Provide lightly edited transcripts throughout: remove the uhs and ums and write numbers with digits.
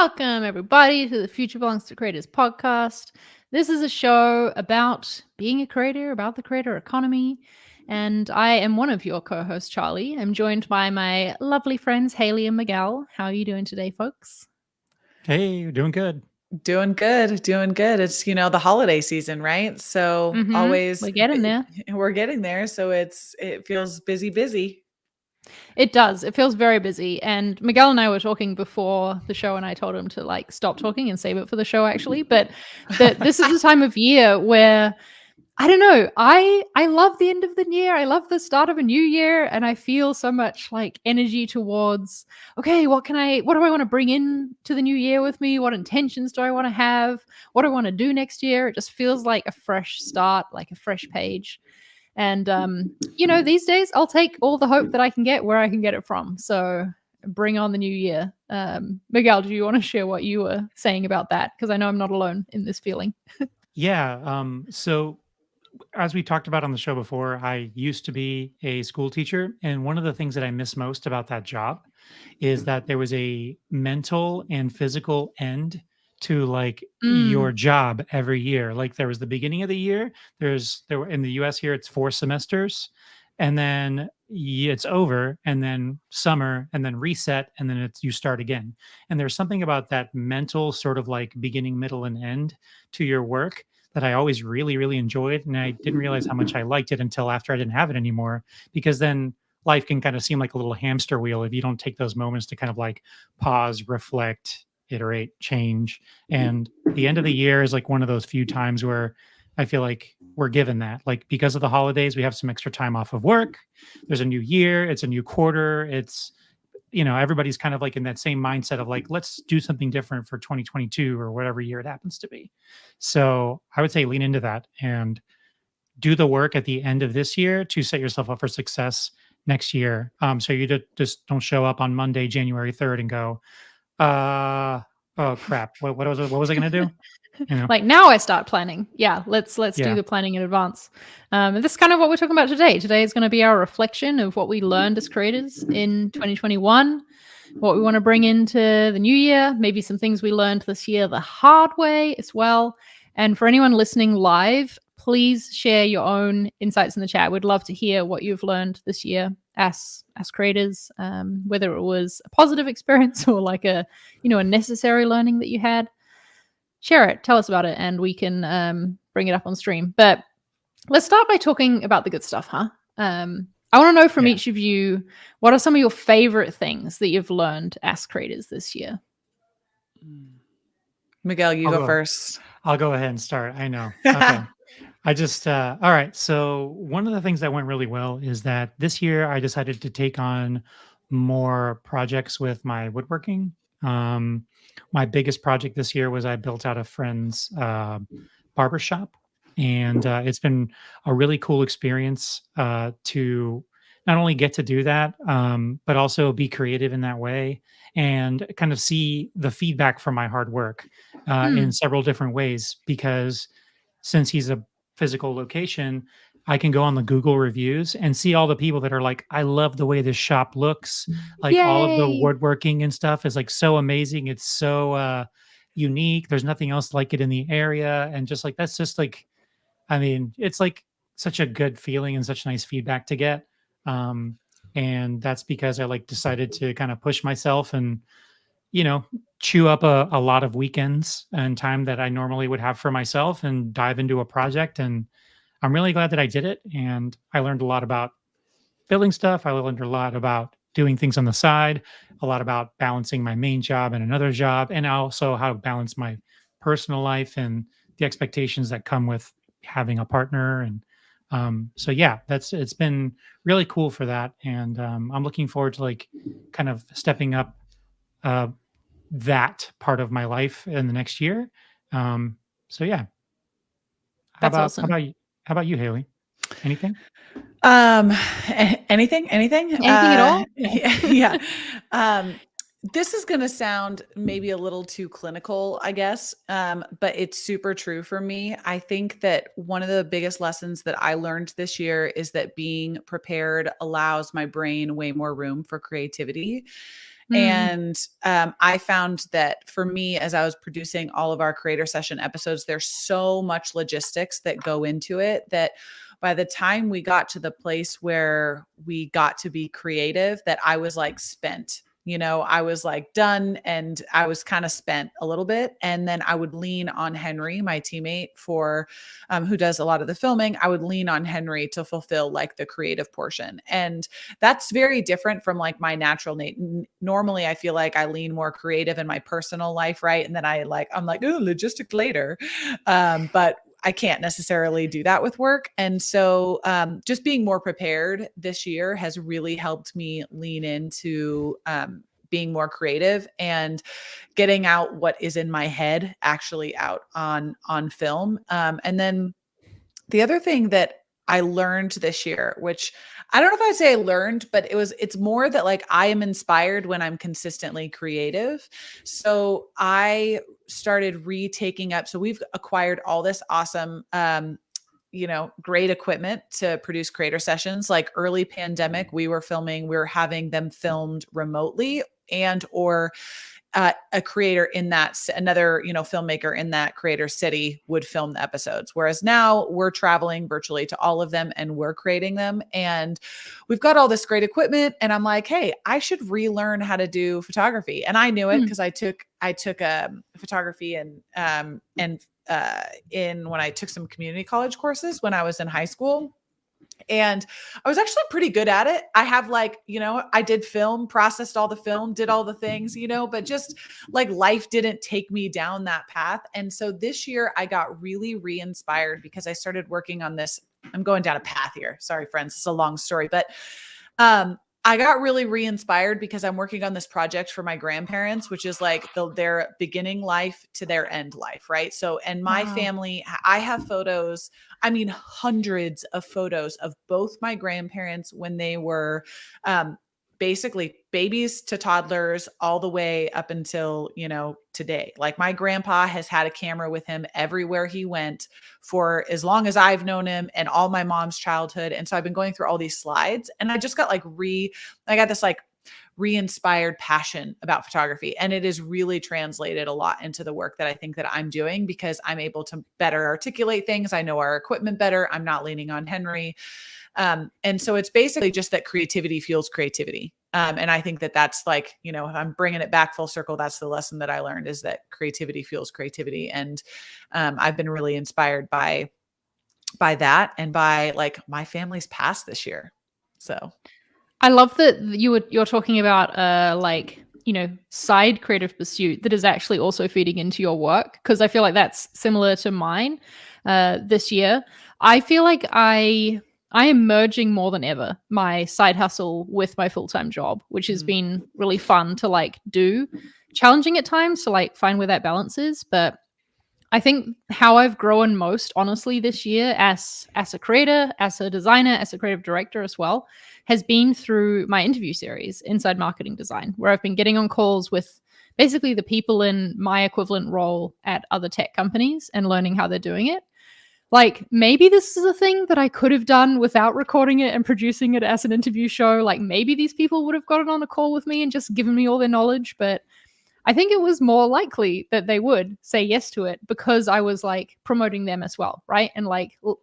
Welcome, everybody, to the Future Belongs to Creators podcast. This is a show about being a creator, about the creator economy. And I am one of your co hosts, Charlie. I'm joined by my lovely friends, Haley and Miguel. How are you doing today, folks? Hey, you're doing good. Doing good, doing good. It's, the holiday season, right? So always We're getting there. we're getting there. So it feels busy. It does. It feels very busy. And Miguel and I were talking before the show, and I told him to stop talking and save it for the show, actually. But this is a time of year where I don't know. I love the end of the year. I love the start of a new year, and I feel so much energy towards, okay, what do I want to bring in to the new year with me? What intentions do I want to have? What do I want to do next year? It just feels like a fresh start, like a fresh page. And these days I'll take all the hope that I can get where I can get it from. So bring on the new year. Miguel, do you want to share what you were saying about that? Because I know I'm not alone in this feeling. Yeah. So as we talked about on the show before, I used to be a school teacher. And one of the things that I miss most about that job is that there was a mental and physical end to your Mm. job every year. Like there was the beginning of the year. There were in the US here, it's 4 semesters, and then it's over, and then summer, and then reset, and then you start again. And there's something about that mental sort of like beginning, middle, and end to your work that I always really, really enjoyed. And I didn't realize how much I liked it until after I didn't have it anymore, because then life can kind of seem like a little hamster wheel if you don't take those moments to kind of like pause, reflect, iterate, change. And the end of the year is like one of those few times where I feel like we're given that. Like because of the holidays, we have some extra time off of work. There's a new year, it's a new quarter. Everybody's kind of like in that same mindset of like, let's do something different for 2022 or whatever year it happens to be. So I would say lean into that and do the work at the end of this year to set yourself up for success next year. So you just don't show up on Monday, January 3rd and go, oh crap. What was I going to do? Like now I start planning. Yeah, let's do Yeah. the planning in advance. And this is kind of what we're talking about today. Today is going to be our reflection of what we learned as creators in 2021, what we want to bring into the new year, maybe some things we learned this year the hard way as well. And for anyone listening live, please share your own insights in the chat. We'd love to hear what you've learned this year as creators, whether it was a positive experience or like a necessary learning that you had. Share it, tell us about it, and we can bring it up on stream. But let's start by talking about the good stuff, huh? I want to know from Yeah. each of you, what are some of your favorite things that you've learned as creators this year? Miguel, you I'll go go first. I'll go ahead and start. I know. Okay. All right. So, one of the things that went really well is that this year I decided to take on more projects with my woodworking. My biggest project this year was I built out a friend's barber shop. And it's been a really cool experience to not only get to do that, but also be creative in that way and kind of see the feedback from my hard work in Mm. several different ways. Because since he's a physical location, I can go on the Google reviews and see all the people that are like, I love the way this shop looks. Like all of the Yay! woodworking and stuff is like so amazing. It's so unique. There's nothing else like it in the area. And just like, that's just like, I mean, it's like such a good feeling and such nice feedback to get. Um, and that's because I like decided to kind of push myself and you know, chew up a lot of weekends and time that I normally would have for myself and dive into a project. And I'm really glad that I did it. And I learned a lot about building stuff. I learned a lot about doing things on the side, a lot about balancing my main job and another job, and also how to balance my personal life and the expectations that come with having a partner. And so, yeah, it's been really cool for that. And I'm looking forward to like kind of stepping up uh, that part of my life in the next year. So yeah. How That's about how awesome. about you? How about you, Haley? Anything? Um, anything? Anything at all? Yeah. Yeah. Um, this is going to sound maybe a little too clinical, I guess, but it's super true for me. I think that one of the biggest lessons that I learned this year is that being prepared allows my brain way more room for creativity. And I found that for me, as I was producing all of our creator session episodes, there's so much logistics that go into it that by the time we got to the place where we got to be creative, that I was like spent. I was like done, and I was kind of spent a little bit. And then I would lean on Henry, my teammate, for who does a lot of the filming. I would lean on Henry to fulfill like the creative portion. And that's very different from like my natural normally I feel like I lean more creative in my personal life, right? And then I'm like, oh, logistic later. But I can't necessarily do that with work. And so just being more prepared this year has really helped me lean into being more creative and getting out what is in my head actually out on film. And then the other thing that I learned this year, which I don't know if I'd say I learned, but it's more that like I am inspired when I'm consistently creative. So I started retaking up. So we've acquired all this awesome, great equipment to produce creator sessions. Like early pandemic, we were having them filmed remotely or a creator in another filmmaker in that creator city would film the episodes. Whereas now we're traveling virtually to all of them and we're creating them. And we've got all this great equipment. And I'm like, hey, I should relearn how to do photography. And I knew it because I took photography and when I took some community college courses when I was in high school. And I was actually pretty good at it. I have I did film, processed all the film, did all the things, but just like life didn't take me down that path. And so this year I got really re-inspired because I started working on this. I'm going down a path here. Sorry, friends. It's a long story, but I got really re-inspired because I'm working on this project for my grandparents, which is like their beginning life to their end life, right? So, and my family, I have photos, hundreds of photos of both my grandparents when they were basically babies to toddlers all the way up until, today. Like my grandpa has had a camera with him everywhere he went for as long as I've known him and all my mom's childhood. And so I've been going through all these slides and I just got I got this re-inspired passion about photography. And it has really translated a lot into the work that I think that I'm doing because I'm able to better articulate things. I know our equipment better. I'm not leaning on Henry. And so it's basically just that creativity fuels creativity. And I think that that's if I'm bringing it back full circle, that's the lesson that I learned is that creativity fuels creativity. And I've been really inspired by that and by my family's past this year. So I love that you're talking about side creative pursuit that is actually also feeding into your work, because I feel like that's similar to mine this year. I feel like I am merging more than ever my side hustle with my full-time job, which has been really fun to do. Challenging at times to find where that balance is, but I think how I've grown most honestly this year as a creator, as a designer, as a creative director as well, has been through my interview series, Inside Marketing Design, where I've been getting on calls with basically the people in my equivalent role at other tech companies and learning how they're doing it. Maybe this is a thing that I could have done without recording it and producing it as an interview show. Maybe these people would have gotten on a call with me and just given me all their knowledge, but I think it was more likely that they would say yes to it because I was promoting them as well, right? And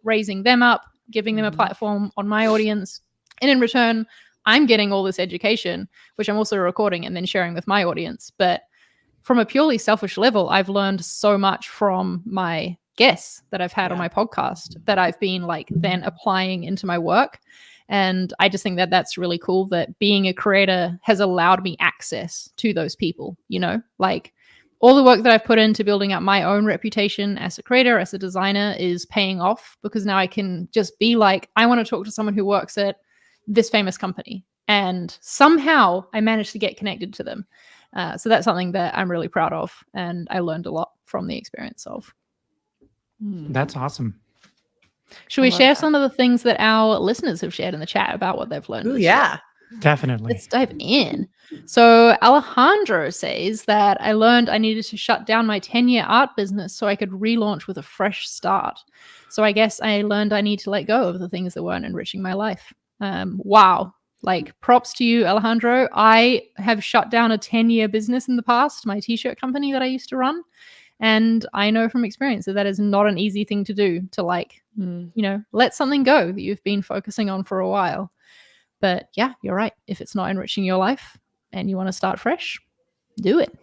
raising them up, giving them a platform on my audience. And in return, I'm getting all this education, which I'm also recording and then sharing with my audience. But from a purely selfish level, I've learned so much from my guests that I've had on my podcast that I've been then applying into my work. And I just think that that's really cool that being a creator has allowed me access to those people, all the work that I've put into building up my own reputation as a creator, as a designer is paying off because now I can just be I want to talk to someone who works at this famous company. And somehow I managed to get connected to them. So that's something that I'm really proud of. And I learned a lot from the experience of. That's awesome. Should we share some of the things that our listeners have shared in the chat about what they've learned? Ooh, yeah, definitely. Let's dive in. So Alejandro says that I learned I needed to shut down my 10-year art business so I could relaunch with a fresh start. So I guess I learned I need to let go of the things that weren't enriching my life. Wow. Like, props to you, Alejandro. I have shut down a 10-year business in the past, my t-shirt company that I used to run. And I know from experience that is not an easy thing to do, to like, let something go that you've been focusing on for a while. But yeah, you're right. If it's not enriching your life and you want to start fresh, do it.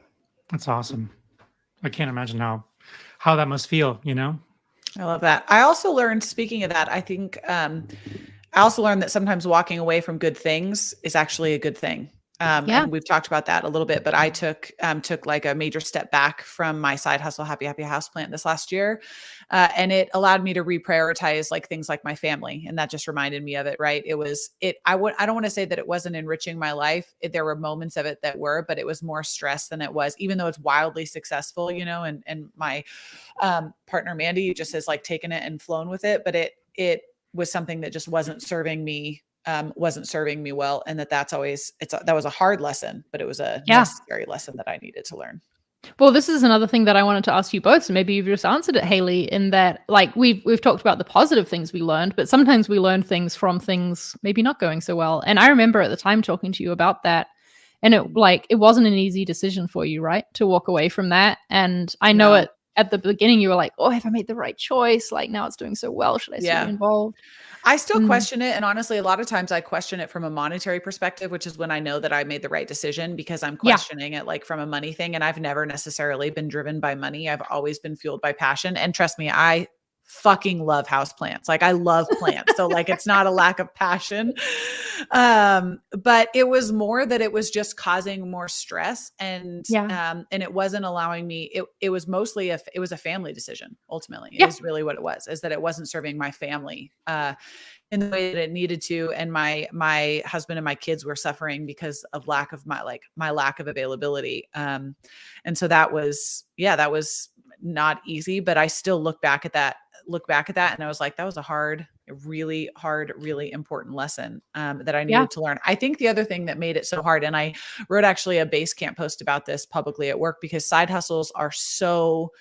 That's awesome. I can't imagine how that must feel, I love that. I also learned, speaking of that, I think I also learned that sometimes walking away from good things is actually a good thing. And we've talked about that a little bit, but I took like a major step back from my side hustle, Happy Houseplant, this last year. And it allowed me to reprioritize like things like my family. And that just reminded me of it. Right. I don't want to say that it wasn't enriching my life. There were moments of it that were, but it was more stress than it was, even though it's wildly successful, and my partner, Mandy, just has like taken it and flown with it. But it was something that just wasn't serving me well. And that was a hard lesson, but it was a necessary lesson that I needed to learn. Well, this is another thing that I wanted to ask you both. So maybe you've just answered it, Haley, in that like we've talked about the positive things we learned, but sometimes we learn things from things maybe not going so well. And I remember at the time talking to you about that. And it wasn't an easy decision for you, right? To walk away from that. And I know at the beginning you were like, oh, have I made the right choice? Like, now it's doing so well. Should I still be involved? I still question it. And honestly, a lot of times I question it from a monetary perspective, which is when I know that I made the right decision, because I'm questioning it like from a money thing. And I've never necessarily been driven by money. I've always been fueled by passion. And trust me, I fucking love houseplants. Like, I love plants. So like, it's not a lack of passion. But it was more that it was just causing more stress, and it wasn't allowing me, it was mostly it was a family decision. Ultimately, it is really what it was, is that it wasn't serving my family, in the way that it needed to. And my husband and my kids were suffering because of my lack of availability. And so that was not easy, but I still look back at that and I was like, that was a really hard, really important lesson that I needed to learn. I think the other thing that made it so hard, and I wrote actually a Basecamp post about this publicly at work, because side hustles are so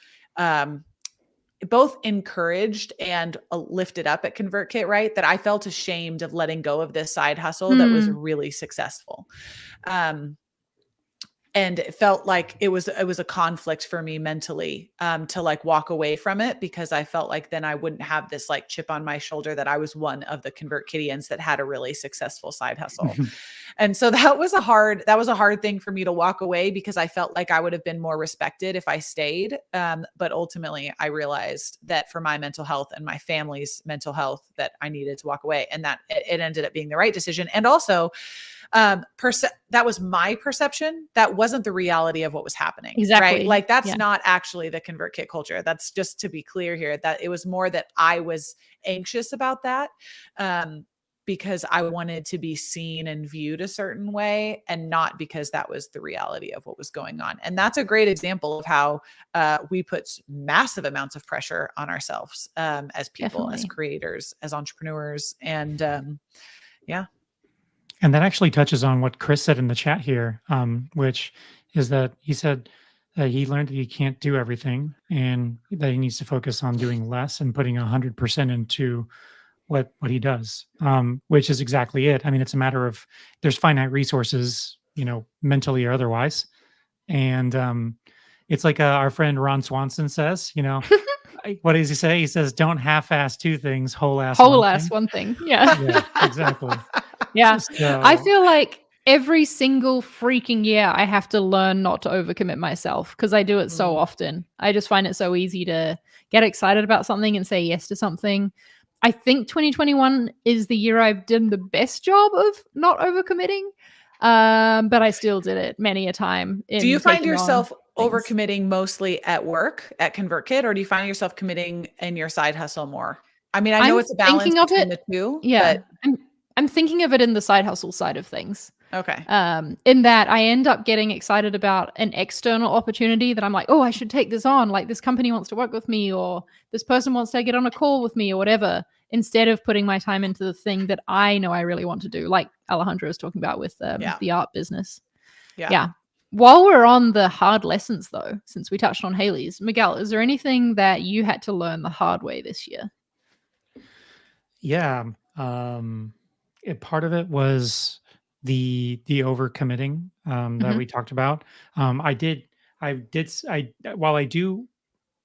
both encouraged and lifted up at ConvertKit, right? That I felt ashamed of letting go of this side hustle that was really successful. And it felt like it was a conflict for me mentally, to like walk away from it, because I felt like then I wouldn't have this like chip on my shoulder that I was one of the ConvertKittians that had a really successful side hustle. And so that was a hard thing for me to walk away, because I felt like I would have been more respected if I stayed. But ultimately I realized that for my mental health and my family's mental health, that I needed to walk away, and that it ended up being the right decision. And also, that was my perception. That wasn't the reality of what was happening. Exactly. Right? Like, that's not actually the ConvertKit culture. That's just to be clear here, that it was more that I was anxious about that, because I wanted to be seen and viewed a certain way, and not because that was the reality of what was going on. And that's a great example of how we put massive amounts of pressure on ourselves, as people, as creators, as entrepreneurs. And And that actually touches on what Chris said in the chat here, which is that he said that he learned that he can't do everything, and that he needs to focus on doing less and putting 100% into what he does, which is exactly it. I mean, it's a matter of, there's finite resources, mentally or otherwise. And it's like our friend Ron Swanson says, what does he say? He says, don't half-ass two things, whole-ass one thing. Yeah. Yeah, exactly. Yeah. So, I feel like every single freaking year I have to learn not to overcommit myself, because I do it so often. I just find it so easy to get excited about something and say yes to something. I think 2021 is the year I've done the best job of not overcommitting. But I still did it many a time. Do you find yourself overcommitting mostly at work at ConvertKit, or do you find yourself committing in your side hustle more? I mean, I know it's a balance between the two. Yeah. But I'm thinking of it in the side hustle side of things. Okay. In that I end up getting excited about an external opportunity that I'm like, oh, I should take this on. Like, this company wants to work with me, or this person wants to get on a call with me, or whatever, instead of putting my time into the thing that I know I really want to do. Like Alejandro was talking about with the art business. Yeah. While we're on the hard lessons though, since we touched on Haley's, Miguel, is there anything that you had to learn the hard way this year? Yeah. Part of it was the overcommitting that we talked about. While I do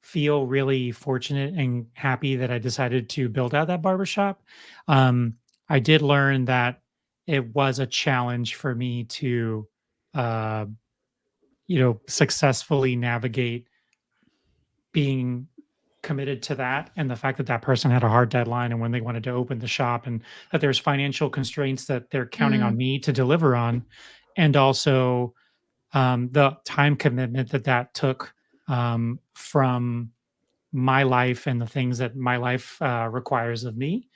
feel really fortunate and happy that I decided to build out that barbershop, um, I did learn that it was a challenge for me to, uh, successfully navigate being committed to that, and the fact that that person had a hard deadline and when they wanted to open the shop, and that there's financial constraints that they're counting on Mm. me to deliver on, and also the time commitment that that took from my life and the things that my life requires of me.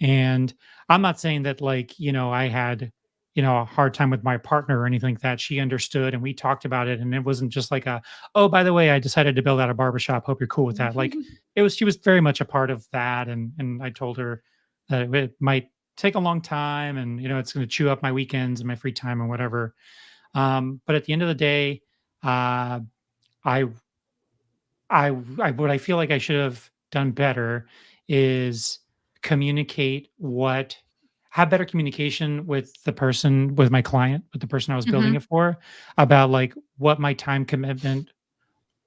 And I'm not saying that, like, I had, a hard time with my partner or anything like that. She understood and we talked about it. And it wasn't just like oh, by the way, I decided to build out a barbershop. Hope you're cool with that. Like, she was very much a part of that. And I told her that it might take a long time and, it's going to chew up my weekends and my free time and whatever. But at the end of the day, uh, I what I feel like I should have done better is communicate have better communication with my client, with the person I was building Mhm. it for, about like what my time commitment,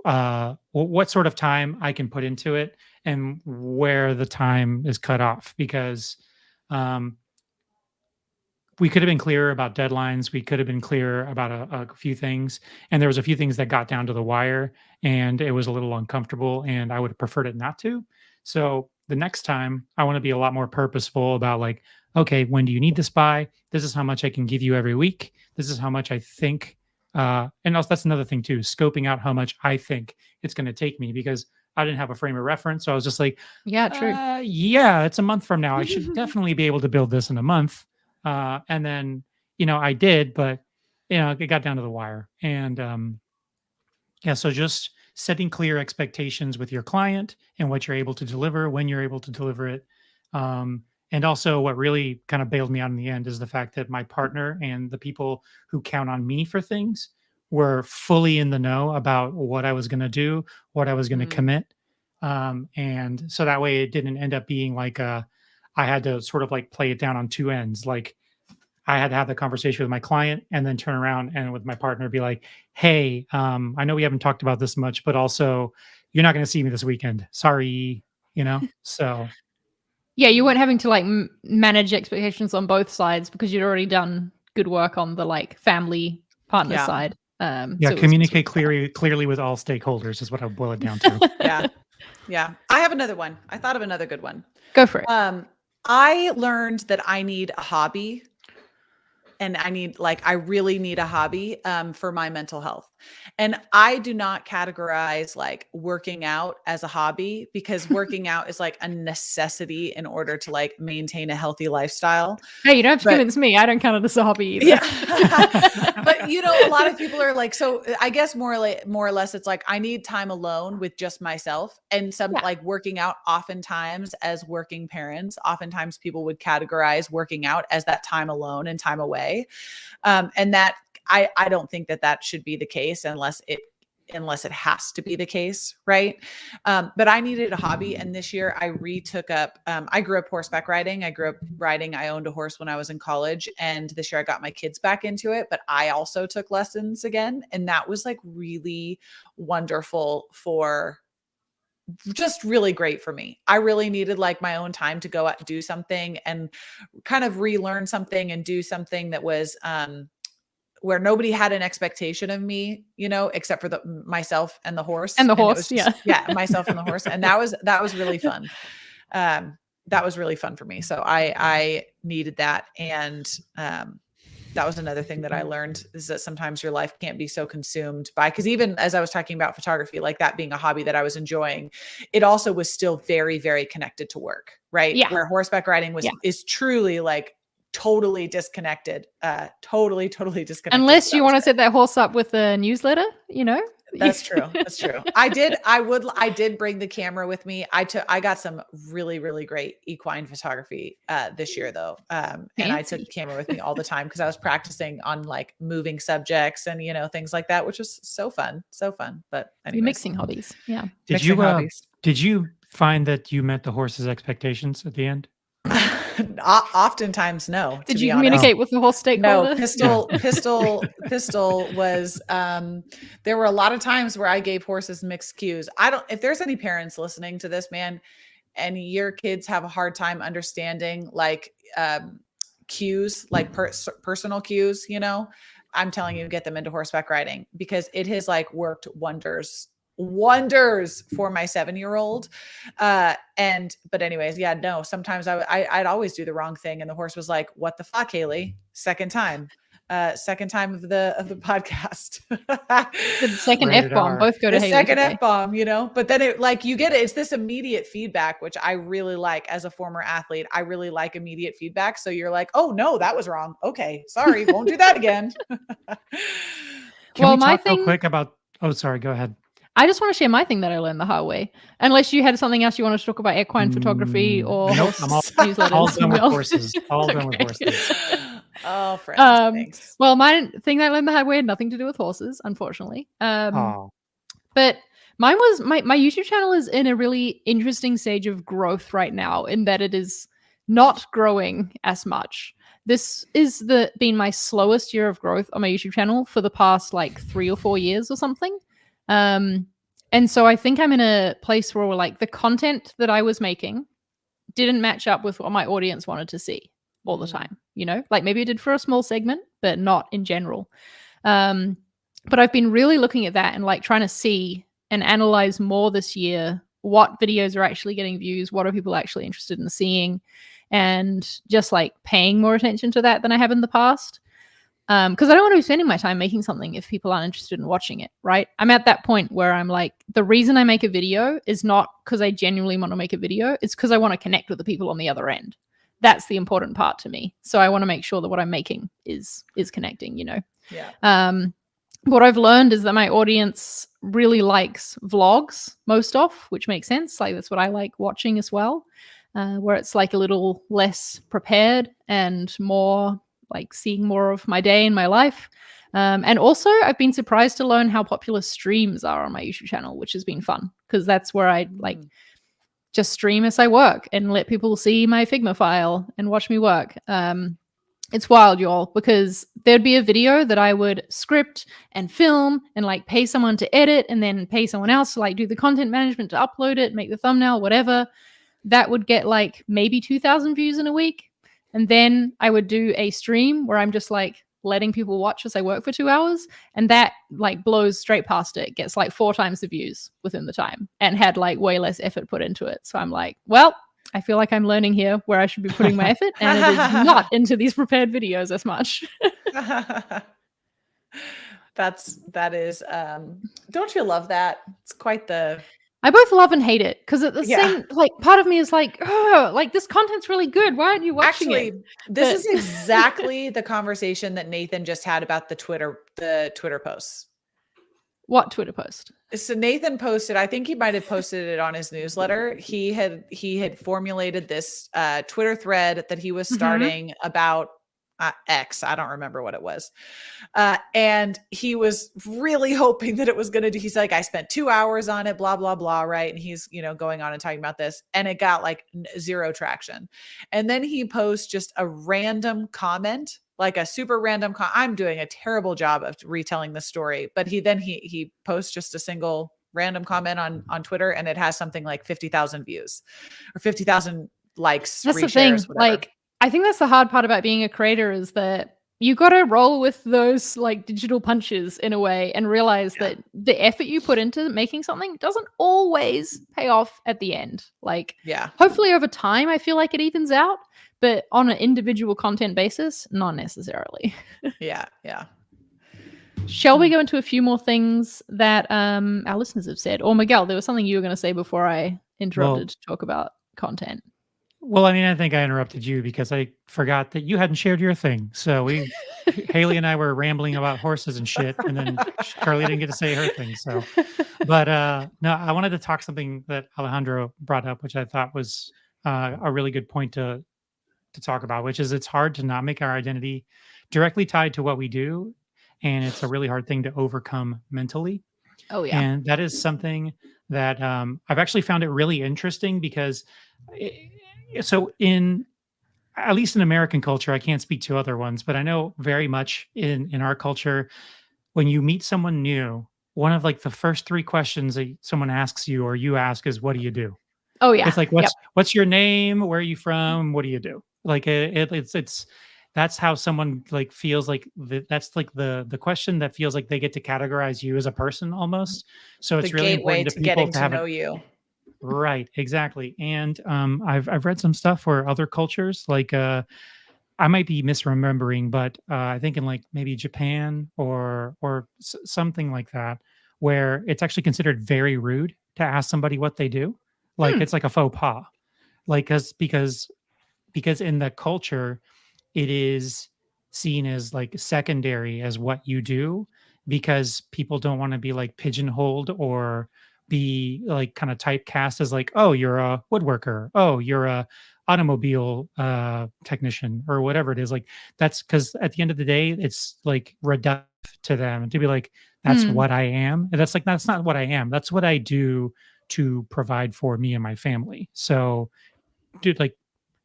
what sort of time I can put into it and where the time is cut off. Because um, we could have been clearer about deadlines. We could have been clearer about a few things. And there was a few things that got down to the wire and it was a little uncomfortable and I would have preferred it not to. So the next time I want to be a lot more purposeful about like, okay, when do you need this by? This is how much I can give you every week. This is how much I think. And also that's another thing too, scoping out how much I think it's going to take me, because I didn't have a frame of reference. So I was just like, Yeah, true. yeah, it's a month from now. I should definitely be able to build this in a month. And then, I did, but it got down to the wire. And yeah, so just setting clear expectations with your client and what you're able to deliver, when you're able to deliver it. And also, what really kind of bailed me out in the end is the fact that my partner and the people who count on me for things were fully in the know about what I was going to do, what I was going to Mm. commit. And so that way it didn't end up being like I had to sort of like play it down on two ends. Like, I had to have the conversation with my client and then turn around and with my partner be like, "Hey, I know we haven't talked about this much, but also you're not going to see me this weekend. Sorry." So Yeah, you weren't having to like manage expectations on both sides because you'd already done good work on the like family partner Yeah. side. yeah, So it was communicate sort of clearly with all stakeholders is what I boil it down to. Yeah. Yeah. I have another one. I thought of another good one. Go for it. I learned that I need a hobby, and I really need a hobby for my mental health. And I do not categorize like working out as a hobby, because working out is like a necessity in order to like maintain a healthy lifestyle. Hey, you don't have to But convince me. I don't count it as a hobby either. yeah. But a lot of people are like, so I guess more or less it's like I need time alone with just myself. And some Yeah. like working out, oftentimes as working parents, oftentimes people would categorize working out as that time alone and time away. And that I don't think that should be the case unless it has to be the case, right? But I needed a hobby, and this year I retook up. I grew up horseback riding. I grew up riding. I owned a horse when I was in college, and this year I got my kids back into it. But I also took lessons again, and that was like really wonderful for. Just really great for me. I really needed like my own time to go out and do something and kind of relearn something and do something that was where nobody had an expectation of me, except for myself and the horse. And the And it horse, was just, yeah. yeah, myself and the horse. And that was really fun. That was really fun for me. So I needed that. And that was another thing that I learned, is that sometimes your life can't be so consumed by, because even as I was talking about photography, like that being a hobby that I was enjoying, it also was still very, very connected to work, right? Yeah. Where horseback riding is truly like totally disconnected, totally disconnected. Unless you want to set that horse up with a newsletter, That's true. That's true. I did bring the camera with me. I got some really, really great equine photography this year though. And I took the camera with me all the time because I was practicing on like moving subjects and, things like that, which was so fun. So fun. But You're anyways, mixing hobbies. Yeah. Did mixing hobbies. you find that you met the horse's expectations at the end? Oftentimes, no. Did to you be honest. communicate with the horse stakeholder? No, pistol was there were a lot of times where I gave horses mixed cues. If there's any parents listening to this, man, and your kids have a hard time understanding like cues, like personal cues, I'm telling you, get them into horseback riding, because it has like worked wonders for my 7-year-old. But anyways, yeah, no, sometimes I'd always do the wrong thing. And the horse was like, what the fuck, Haley? Second time of the podcast. The second Rated F-bomb, R. both go to The Haley second today. F-bomb, but then you get it. It's this immediate feedback, which I really like as a former athlete. I really like immediate feedback. So you're like, oh no, that was wrong. Okay, sorry, won't do that again. Can Well, we my talk real thing- quick about? Oh, sorry. Go ahead. I just want to share my thing that I learned the hard way. Unless you had something else you wanted to talk about equine photography or Nope, horse I'm all newsletters. done with Well, horses. All done with okay. horses. Oh, friends, thanks. Well, my thing that I learned the hard way had nothing to do with horses, unfortunately. Oh, But mine was my YouTube channel is in a really interesting stage of growth right now, in that it is not growing as much. This is been my slowest year of growth on my YouTube channel for the past like 3 or 4 years or something. And so I think I'm in a place where like the content that I was making didn't match up with what my audience wanted to see all the time, like maybe it did for a small segment, but not in general. But I've been really looking at that and like trying to see and analyze more this year what videos are actually getting views, what are people actually interested in seeing, and just like paying more attention to that than I have in the past. Because I don't want to be spending my time making something if people aren't interested in watching it, right? I'm at that point where I'm like, the reason I make a video is not because I genuinely want to make a video. It's because I want to connect with the people on the other end. That's the important part to me. So I want to make sure that what I'm making is connecting, Yeah. What I've learned is that my audience really likes vlogs most off, which makes sense. Like that's what I like watching as well, where it's like a little less prepared and more like seeing more of my day in my life. And also I've been surprised to learn how popular streams are on my YouTube channel, which has been fun because that's where I like just stream as I work and let people see my Figma file and watch me work. It's wild, y'all, because there'd be a video that I would script and film and like pay someone to edit and then pay someone else to like do the content management to upload it, make the thumbnail, whatever. That would get like maybe 2,000 views in a week. And then I would do a stream where I'm just like letting people watch as I work for 2 hours. And that like blows straight past it, gets like 4 times the views within the time and had like way less effort put into it. So I'm like, well, I feel like I'm learning here where I should be putting my effort, and it is not into these prepared videos as much. That is don't you love that? It's quite the I both love and hate it because at the same like part of me is like, oh, like this content's really good. Why aren't you watching it? This is exactly the conversation that Nathan just had about the Twitter posts. What Twitter post? So Nathan posted, I think he might have posted it on his newsletter. He had formulated this Twitter thread that he was starting about X. I don't remember what it was. And he was really hoping that it was going to do, he's like, I spent 2 hours on it, blah, blah, blah. Right. And he's, going on and talking about this, and it got like 0 traction. And then he posts just a random comment, like a super random I'm doing a terrible job of retelling the story, but he posts just a single random comment on Twitter, and it has something like 50,000 views or 50,000 likes. That's the thing. Whatever. Like, I think that's the hard part about being a creator is that you got to roll with those like digital punches in a way and realize that the effort you put into making something doesn't always pay off at the end. Like, hopefully over time, I feel like it evens out, but on an individual content basis, not necessarily. Yeah. Shall we go into a few more things that our listeners have said? Or Miguel, there was something you were going to say before I interrupted to talk about content. Well, I mean, I think I interrupted you because I forgot that you hadn't shared your thing. So Haley and I were rambling about horses and shit, and then Carly didn't get to say her thing. So, but no, I wanted to talk something that Alejandro brought up, which I thought was a really good point to talk about, which is it's hard to not make our identity directly tied to what we do, and it's a really hard thing to overcome mentally. Oh yeah, and that is something that I've actually found it really interesting because. So in at least in American culture, I can't speak to other ones, but I know very much in our culture, when you meet someone new, one of like the first 3 questions that someone asks you or you ask is, "What do you do?" Oh yeah. It's like, Yep. "What's your name? Where are you from? What do you do?" Like, it's that's how someone, like, feels like that's, like, the question that feels like they get to categorize you as a person almost. So The it's really gateway important to to people getting to to have a know you. right, exactly, and, I've read some stuff where other cultures, like, I might be misremembering, but, I think in, like, maybe Japan or something like that, where it's actually considered very rude to ask somebody what they do. Like, Hmm. it's like a faux pas. Like, because in the culture, it is seen as, like, secondary as what you do because people don't wanna be, like, pigeonholed or be, like, kinda typecast as, like, "Oh, you're a woodworker. Oh, you're a automobile, technician," or whatever it is, like, that's because at the end of the day, it's, like, reductive to them to be like, "That's Hmm. what I am," and that's, like, that's not what I am, that's what I do to provide for me and my family. So, dude, like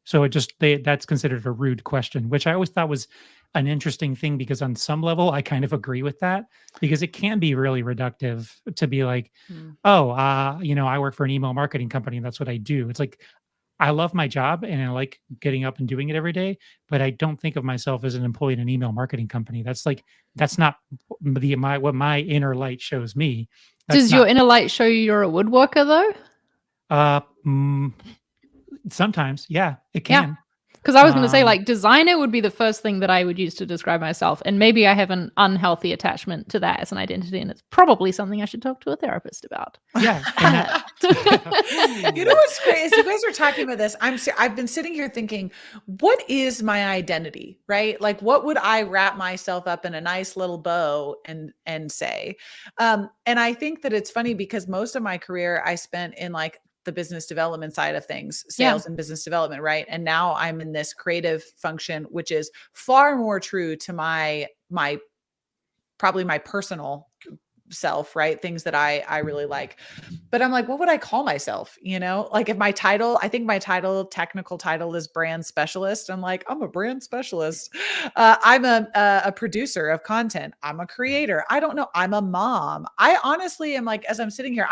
so it just that's considered a rude question, which I always thought was an interesting thing because on some level I kind of agree with that because it can be really reductive to be like, Mm. "Oh, I work for an email marketing company and that's what I do." It's like I love my job and I like getting up and doing it every day, but I don't think of myself as an employee in an email marketing company. That's not what my inner light shows me. That's Does your not inner light show you you're a woodworker though? uh mm, sometimes, yeah, it Yeah. can. Because I was going to say, Um like, designer would be the first thing that I would use to describe myself. And maybe I have an unhealthy attachment to that as an identity. And it's probably something I should talk to a therapist about. Yeah, and that You know Ooh. what's great is you guys are talking about this. I've been sitting here thinking, what is my identity, right? Like, what would I wrap myself up in a nice little bow and say? And I think that it's funny because most of my career I spent in like the business development side of things, Yeah. sales and business development, right? And now I'm in this creative function, which is far more true to my probably my personal self, right? Things that I really like. But I'm like, what would I call myself? You know, like if my title, I think my technical title is brand specialist. I'm like, I'm a brand specialist. I'm a producer of content. I'm a creator. I don't know. I'm a mom. I honestly am like, as I'm sitting here,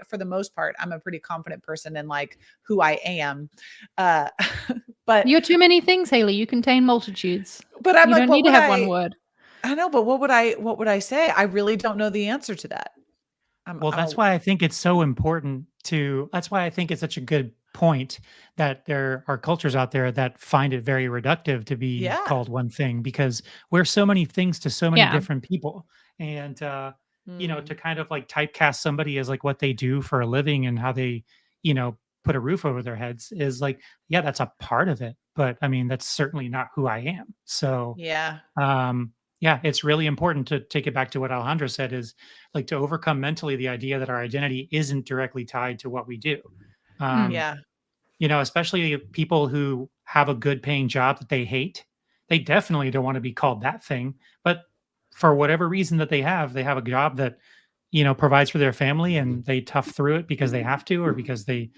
for the most part, I'm a pretty confident person in like who I am. Uh, but, You're too many things, Haley. You contain multitudes. but I'm You like, don't need to have one word. I know, but what would I say? I really don't know the answer to that. Well, I'm that's a, why I think it's so important to that's why I think it's such a good point that there are cultures out there that find it very reductive to be yeah. called one thing because we're so many things to so many Yeah. different people. And Mm, to kind of like typecast somebody as like what they do for a living and how they, put a roof over their heads is like, yeah, that's a part of it. But I mean, that's certainly not who I am. So yeah. yeah, it's really important to take it back to what Alejandro said is like to overcome mentally the idea that our identity isn't directly tied to what we do. Mm. Um, Yeah. Especially people who have a good paying job that they hate, they definitely don't want to be called that thing. But for whatever reason that they have a job that, provides for their family and they tough through it because they have to or because they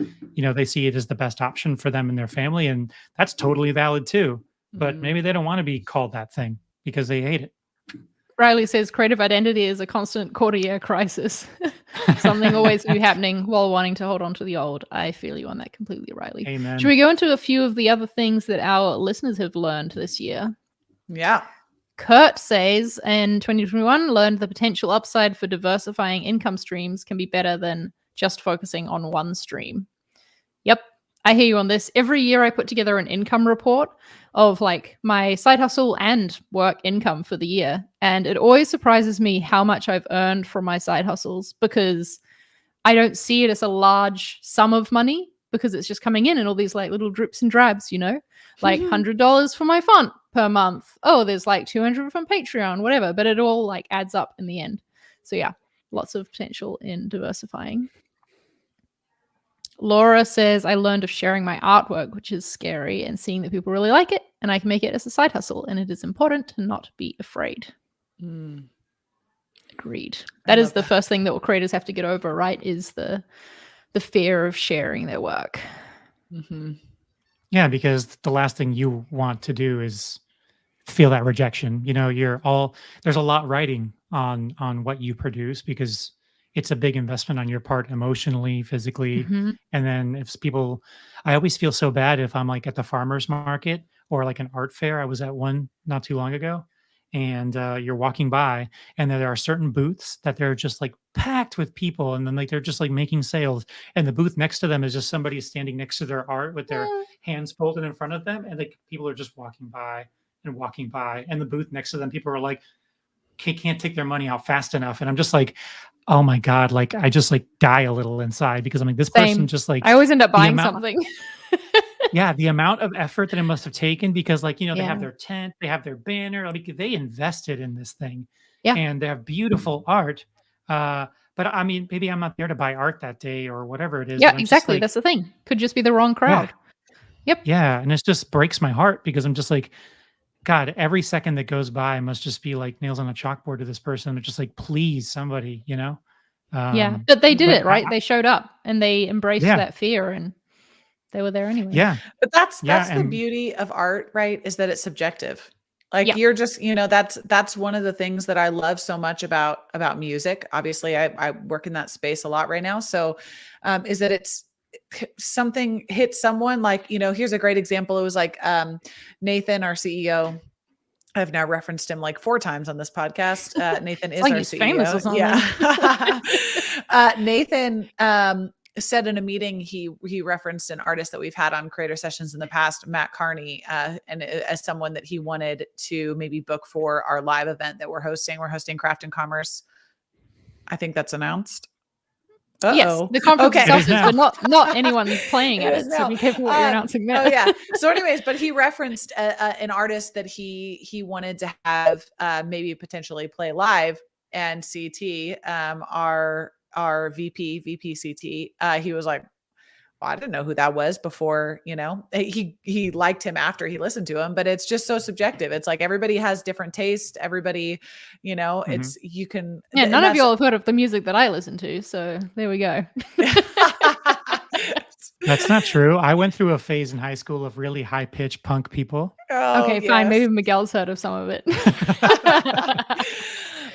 see it as the best option for them and their family. And that's totally valid too. But Mm. maybe they don't want to be called that thing because they hate it. Riley says creative identity is a constant quarter-year crisis. Something always new happening while wanting to hold on to the old. I feel you on that completely, Riley. Should Amen. we go into a few of the other things that our listeners have learned this year? Yeah. Kurt says in 2021, learned the potential upside for diversifying income streams can be better than just focusing on one stream. Yep, I hear you on this. Every year I put together an income report of like my side hustle and work income for the year. And it always surprises me how much I've earned from my side hustles because I don't see it as a large sum of money because it's just coming in all these like little drips and drabs, like $100 for my font per month. Oh, there's like 200 from Patreon, whatever, but it all like adds up in the end. So yeah, lots of potential in diversifying. Laura says, I learned of sharing my artwork, which is scary, and seeing that people really like it, and I can make it as a side hustle, and it is important to not be afraid. Mm. Agreed. I That is love the that. first thing that creators have to get over, right? Is the fear of sharing their work. Mhm. Yeah, because the last thing you want to do is feel that rejection. You know, there's a lot riding on what you produce because it's a big investment on your part emotionally, physically. Hmm. And then I always feel so bad if I'm like at the farmer's market or like an art fair. I was at one not too long ago, and you're walking by, and there are certain booths that they're just like packed with people, and then like they're just like making sales, and the booth next to them is just somebody standing next to their art with their hands folded in front of them, and like people are just walking by and walking by, and the booth next to them, people are like, can't take their money out fast enough. And I'm just like, oh my God, like I just like die a little inside because I'm like, this person Same. just like I always end up the buying amount, something. yeah, the amount of effort that it must have taken because like, you know, they have Yeah. their tent, they have their banner, like they invested in this thing Yeah. and they have beautiful art. Uh, but I mean, maybe I'm not there to buy art that day or whatever it is, Yeah, but I'm just exactly. like, That's the thing. Could just be the wrong yeah, crowd. Yep. yeah. And it just breaks my heart because I'm just like, God, every second that goes by must just be like nails on a chalkboard to this person. It's just like, please, somebody, you know? Yeah. But they did But it, right? They showed up and they embraced yeah, that fear and they were there anyway. yeah, But yeah. that's the And beauty of art, right? Is that it's subjective. Like Yeah. you're just, that's one of the things that I love so much about music. Obviously, I work in that space a lot right now. So is that it's something hits someone like, here's a great example. It was like Nathan, our CEO. I've now referenced him like 4 times on this podcast. Nathan It's is like our he's famous or CEO. something. Yeah. Nathan said in a meeting, he referenced an artist that we've had on creator sessions in the past, Matt Carney, and as someone that he wanted to maybe book for our live event that we're hosting. We're hosting Craft and Commerce. I think that's announced. Yes, Uh-oh. the conference Okay. it itself is is, now. but not anyone playing It at is it. So now. be careful what you're announcing there. Oh yeah. So, anyways, but he referenced an artist that he wanted to have maybe potentially play live, and CT, our VP CT. He was like, well, I didn't know who that was before. He liked him after he listened to him, but it's just so subjective. It's like everybody has different taste. Everybody, Mhm. it's you can, Yeah, and none of that's. y'all have heard of the music that I listen to, so there we go. That's not true. I went through a phase in high school of really high pitched punk people. Oh Okay, fine. yes. Maybe Miguel's heard of some of it.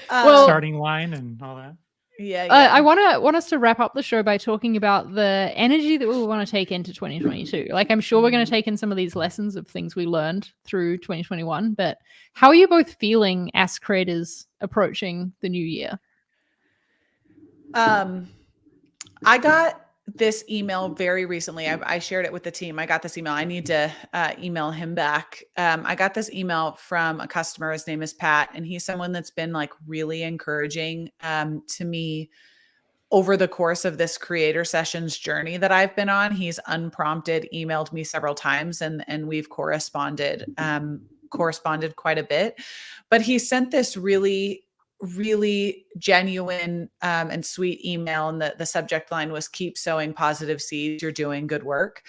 Well, Um, Starting line and all that. yeah, I yeah. want us to wrap up the show by talking about the energy that we want to take into 2022. Like, I'm sure we're going to take in some of these lessons of things we learned through 2021, but how are you both feeling as creators approaching the new year? I got this email very recently. I shared it with the team. I got this email. I need to email him back. I got this email from a customer. His name is Pat, and he's someone that's been like really encouraging to me over the course of this creator sessions journey that I've been on. He's unprompted emailed me several times, and we've corresponded quite a bit. But he sent this really genuine and sweet email, and the subject line was "Keep sowing positive seeds. You're doing good work."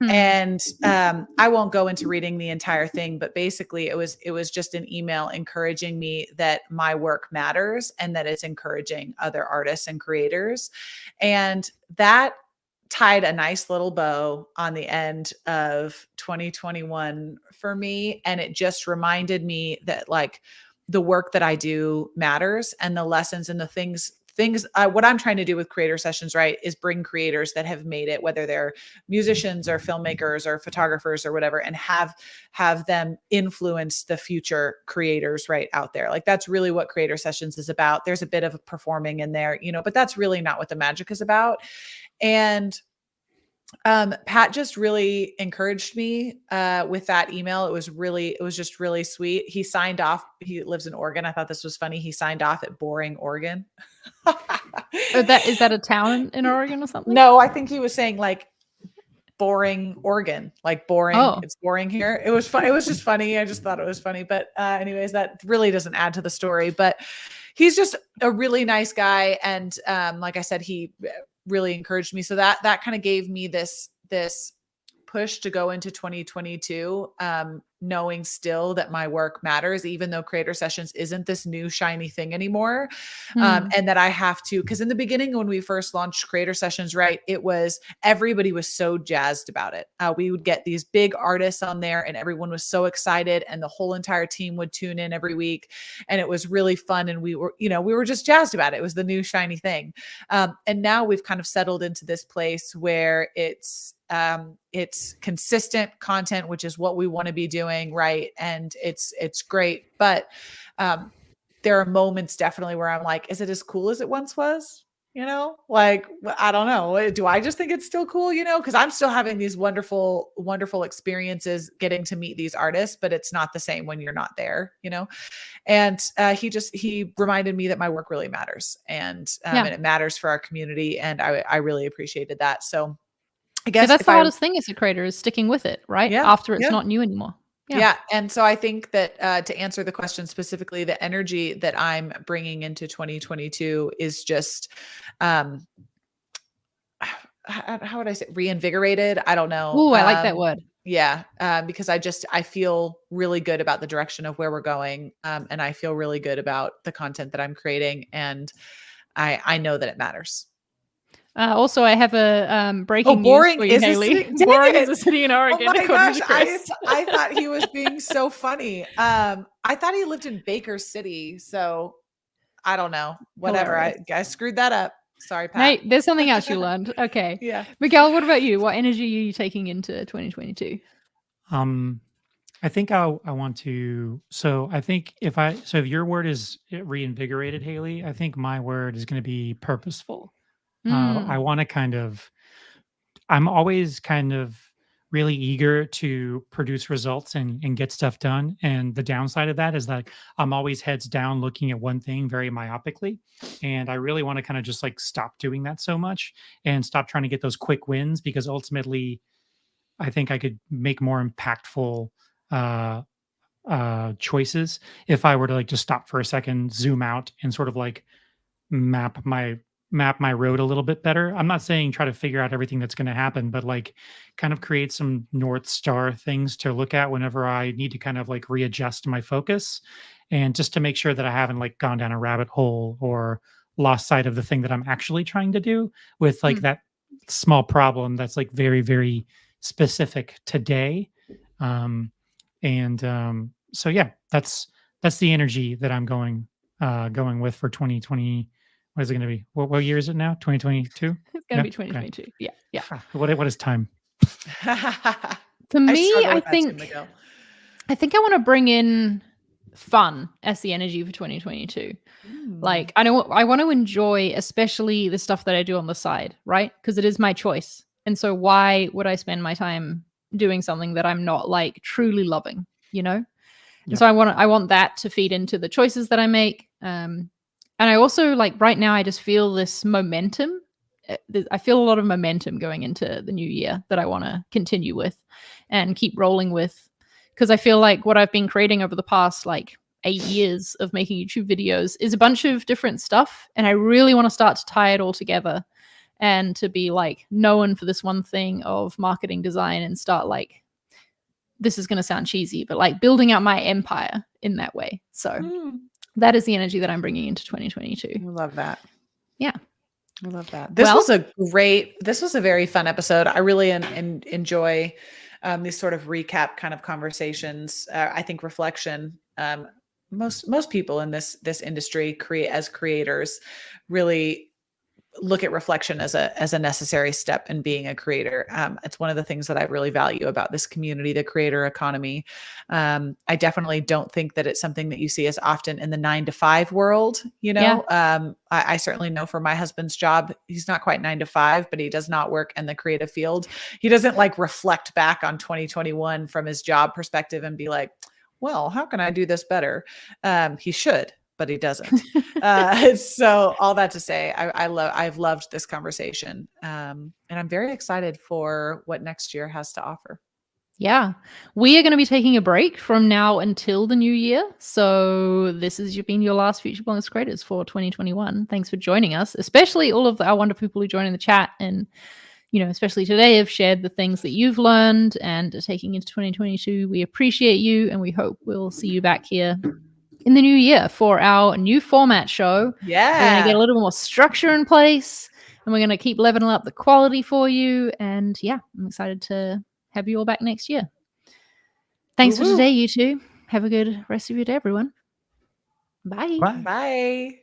And I won't go into reading the entire thing, but basically it was just an email encouraging me that my work matters and that it's encouraging other artists and creators. And that tied a nice little bow on the end of 2021 for me. And it just reminded me that like the work that I do matters, and the lessons and the things what I'm trying to do with creator sessions, right, is bring creators that have made it, whether they're musicians or filmmakers or photographers or whatever, and have them influence the future creators right out there. Like that's really what creator sessions is about. There's a bit of performing in there, but that's really not what the magic is about. And Pat just really encouraged me with that email. It was just really sweet. He signed off. He lives in Oregon. I thought this was funny. He signed off at Boring, Oregon. Is that a town in Oregon or something? No, I think he was saying like boring Oregon, like boring. Oh. It's boring here. It was fun. It was just funny. I just thought it was funny. But anyways, that really doesn't add to the story. But he's just a really nice guy, and like I said, he really encouraged me. So that kind of gave me this push to go into 2022 knowing still that my work matters, even though Creator Sessions isn't this new shiny thing anymore. And that I have to, because in the beginning, when we first launched Creator Sessions, right, it was everybody was so jazzed about it. We would get these big artists on there and everyone was so excited, and the whole entire team would tune in every week. And it was really fun. And we were just jazzed about it. It was the new shiny thing. And now we've kind of settled into this place where it's consistent content, which is what we want to be doing. Right. And it's great. But there are moments definitely where I'm like, is it as cool as it once was? Like, I don't know. Do I just think it's still cool? Because I'm still having these wonderful, wonderful experiences getting to meet these artists, but it's not the same when you're not there, And he reminded me that my work really matters, and it matters for our community. And I really appreciated that. So I guess that's the hardest thing as a creator, is sticking with it, right? Yeah, After it's not new anymore. Yeah. And so I think that to answer the question specifically, the energy that I'm bringing into 2022 is just, how would I say, reinvigorated? I don't know. Oh, I like that word. Yeah. Because I feel really good about the direction of where we're going. And I feel really good about the content that I'm creating. And I know that it matters. Also, I have a breaking news for you, Haley. Boring is a city in Oregon. Oh my gosh, I thought he was being so funny. I thought he lived in Baker City, so I don't know. Whatever, I screwed that up. Sorry, Pat. Hey, there's something else you learned. Okay. Yeah. Miguel, what about you? What energy are you taking into 2022? I think I want to. So I think if your word is reinvigorated, Haley, I think my word is going to be purposeful. I want to I'm always kind of really eager to produce results and get stuff done. And the downside of that is that I'm always heads down looking at one thing very myopically. And I really want to kind of just like stop doing that so much and stop trying to get those quick wins, because ultimately I think I could make more impactful choices if I were to like just stop for a second, zoom out, and sort of like map my road a little bit better. I'm not saying try to figure out everything that's going to happen, but like kind of create some North Star things to look at whenever I need to kind of like readjust my focus, and just to make sure that I haven't like gone down a rabbit hole or lost sight of the thing that I'm actually trying to do with like that small problem that's like very, very specific today. So yeah, that's the energy that I'm going with for 2020. What is it going to be? What year is it now? 2022? It's going to be 2022. Okay. Yeah. What is time? To me, I think I want to bring in fun as the energy for 2022. Like, I want to enjoy, especially the stuff that I do on the side, right? Because it is my choice. And so why would I spend my time doing something that I'm not like truly loving, And so I want that to feed into the choices that I make. And I also, like, right now, I just feel this momentum. I feel a lot of momentum going into the new year that I want to continue with and keep rolling with. Because I feel like what I've been creating over the past, like, 8 years of making YouTube videos is a bunch of different stuff. And I really want to start to tie it all together and to be, like, known for this one thing of marketing design, and start, like, this is going to sound cheesy, but, like, building out my empire in that way. So that is the energy that I'm bringing into 2022. I love that. Yeah. I love that. This was a very fun episode. I really enjoy these sort of recap kind of conversations. I think reflection, most people in this industry as creators really look at reflection as a necessary step in being a creator. It's one of the things that I really value about this community, the creator economy. I definitely don't think that it's something that you see as often in the 9-to-5 world. I certainly know for my husband's job, he's not quite 9 to 5, but he does not work in the creative field. He doesn't like reflect back on 2021 from his job perspective and be like, well, how can I do this better? He should, but he doesn't. So all that to say, I've loved this conversation. And I'm very excited for what next year has to offer. Yeah. We are going to be taking a break from now until the new year. So this has been your last Future Wellness Creators for 2021. Thanks for joining us, especially all of our wonderful people who join in the chat and especially today, have shared the things that you've learned and are taking into 2022. We appreciate you, and we hope we'll see you back here in the new year for our new format show. Yeah. We're going to get a little more structure in place, and we're going to keep leveling up the quality for you. And yeah, I'm excited to have you all back next year. Thanks for today, you two. Have a good rest of your day, everyone. Bye. Bye. Bye.